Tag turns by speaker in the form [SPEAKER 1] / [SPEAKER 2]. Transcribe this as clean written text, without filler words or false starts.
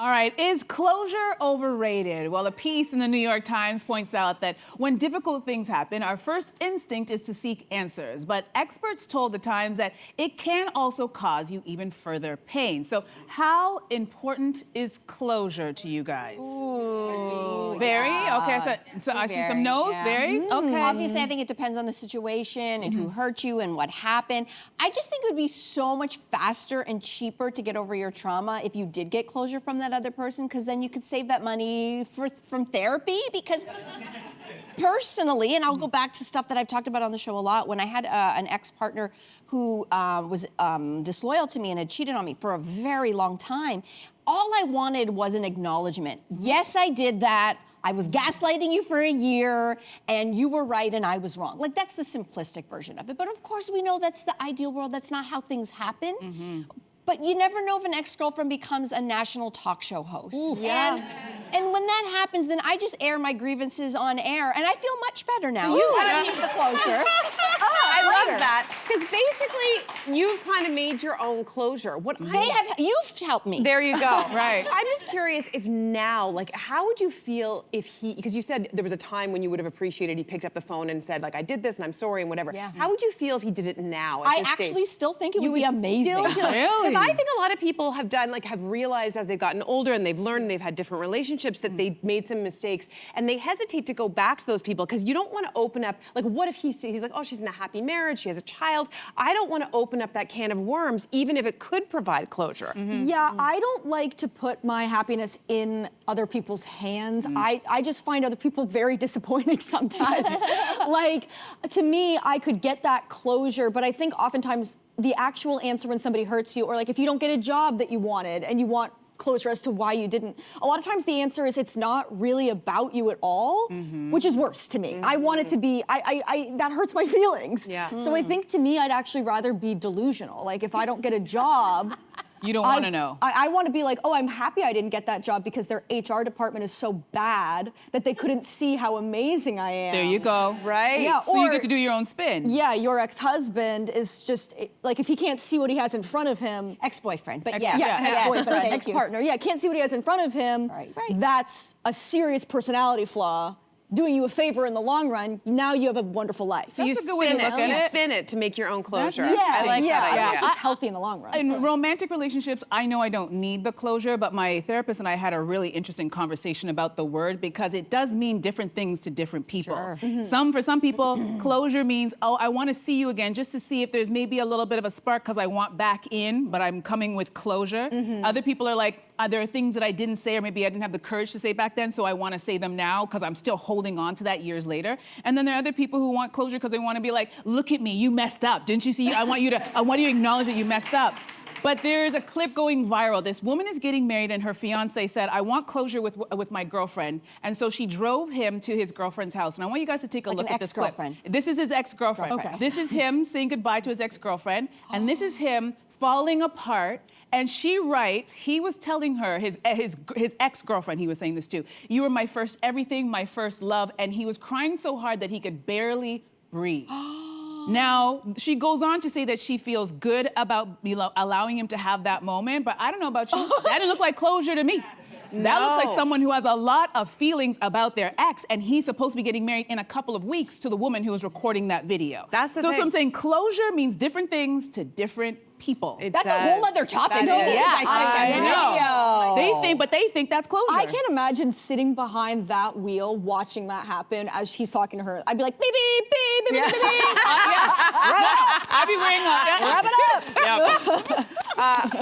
[SPEAKER 1] All right, is closure overrated? Well, a piece in the New York Times points out that when difficult things happen, our first instinct is to seek answers. But experts told the Times that it can also cause you even further pain. So how important is closure to you guys?
[SPEAKER 2] Ooh,
[SPEAKER 1] Very? Okay, so I see some no's, varies? Okay.
[SPEAKER 2] Obviously, I think it depends on the situation and who hurt you and what happened. I just think it would be so much faster and cheaper to get over your trauma if you did get closure from that other person, because then you could save that money from therapy. Because personally, and I'll go back to stuff that I've talked about on the show a lot, when I had an ex-partner who was disloyal to me and had cheated on me for a very long time, all I wanted was an acknowledgement. Yes, I did that. I was gaslighting you for a year, and you were right and I was wrong. Like, that's the simplistic version of it. But of course, we know that's the ideal world. That's not how things happen. But you never know if an ex-girlfriend becomes a national talk show host.
[SPEAKER 3] Ooh, yeah.
[SPEAKER 2] And when that happens, then I just air my grievances on air, and I feel much better now.
[SPEAKER 3] So you
[SPEAKER 2] I need the closure.
[SPEAKER 3] I love that, because basically you've kind of made your own closure.
[SPEAKER 2] You've helped me.
[SPEAKER 3] There you go.
[SPEAKER 1] Right.
[SPEAKER 3] I'm just curious if now, like, how would you feel if because you said there was a time when you would have appreciated he picked up the phone and said, like, I did this and I'm sorry and whatever.
[SPEAKER 2] Yeah.
[SPEAKER 3] How would you feel if he did it now at
[SPEAKER 2] I
[SPEAKER 3] this
[SPEAKER 2] actually
[SPEAKER 3] stage?
[SPEAKER 2] still think it would be amazing.
[SPEAKER 1] Really?
[SPEAKER 3] Because I think a lot of people have have realized as they've gotten older and they've learned and they've had different relationships that they made some mistakes, and they hesitate to go back to those people because you don't want to open up, like, what if he's like, oh, she's in a happy marriage, she has a child. I don't want to open up that can of worms, even if it could provide closure.
[SPEAKER 4] Yeah, I don't like to put my happiness in other people's hands. I just find other people very disappointing sometimes. Like, to me, I could get that closure, but I think oftentimes the actual answer when somebody hurts you, or like if you don't get a job that you wanted and you want closure as to why you didn't, a lot of times the answer is it's not really about you at all, which is worse to me. I want it to be, that hurts my feelings.
[SPEAKER 3] Yeah.
[SPEAKER 4] So I think to me, I'd actually rather be delusional. Like, if I don't get a job,
[SPEAKER 1] You don't want to know.
[SPEAKER 4] I want to be like, oh, I'm happy I didn't get that job because their HR department is so bad that they couldn't see how amazing I am.
[SPEAKER 1] There you go.
[SPEAKER 3] Right?
[SPEAKER 4] Yeah,
[SPEAKER 1] So you get to do your own spin.
[SPEAKER 4] Yeah, your ex-husband is just, like, if he can't see what he has in front of him.
[SPEAKER 2] Ex-boyfriend, but
[SPEAKER 4] Yes, ex-boyfriend,
[SPEAKER 2] thank you.
[SPEAKER 4] ex-partner. Yeah, can't see what he has in front of him.
[SPEAKER 2] Right.
[SPEAKER 4] That's a serious personality flaw, doing you a favor in the long run. Now you have a wonderful life.
[SPEAKER 3] So you
[SPEAKER 1] That's a good way to look at
[SPEAKER 3] you
[SPEAKER 1] it.
[SPEAKER 3] spin it to make your own closure.
[SPEAKER 1] That's
[SPEAKER 3] I like that
[SPEAKER 4] I
[SPEAKER 3] idea.
[SPEAKER 4] think it's healthy in the long run.
[SPEAKER 1] In romantic relationships, I know I don't need the closure, but my therapist and I had a really interesting conversation about the word, because it does mean different things to different people.
[SPEAKER 2] Sure.
[SPEAKER 1] For some people, closure means, oh, I want to see you again just to see if there's maybe a little bit of a spark because I want back in, but I'm coming with closure. Other people are like, there are things that I didn't say, or maybe I didn't have the courage to say back then, so I want to say them now because I'm still holding on to that years later. And then there are other people who want closure because they want to be like, look at me, you messed up. Didn't you see? I want you to acknowledge that you messed up. But there's a clip going viral. This woman is getting married and her fiance said, I want closure with my girlfriend. And so she drove him to his girlfriend's house. And I want you guys to take a look at this clip. This is his ex-girlfriend.
[SPEAKER 4] Okay.
[SPEAKER 1] This is him saying goodbye to his ex-girlfriend. And this is him falling apart. And she writes, he was telling her, his ex-girlfriend, he was saying this to, you were my first everything, my first love. And he was crying so hard that he could barely breathe. Now, she goes on to say that she feels good about allowing him to have that moment, but I don't know about you. That didn't look like closure to me. That looks like someone who has a lot of feelings about their ex, and he's supposed to be getting married in a couple of weeks to the woman who was recording that video.
[SPEAKER 3] That's the
[SPEAKER 1] so
[SPEAKER 3] thing.
[SPEAKER 1] I'm saying closure means different things to different people.
[SPEAKER 2] That's a whole other topic.
[SPEAKER 3] That
[SPEAKER 2] Nobody
[SPEAKER 3] is.
[SPEAKER 2] dissect that video.
[SPEAKER 1] They think that's closure.
[SPEAKER 4] I can't imagine sitting behind that wheel watching that happen as he's talking to her. I'd be like, beep, beep, beep, beep, beep, beep.
[SPEAKER 1] I'd be wearing a...
[SPEAKER 4] Wrap it up.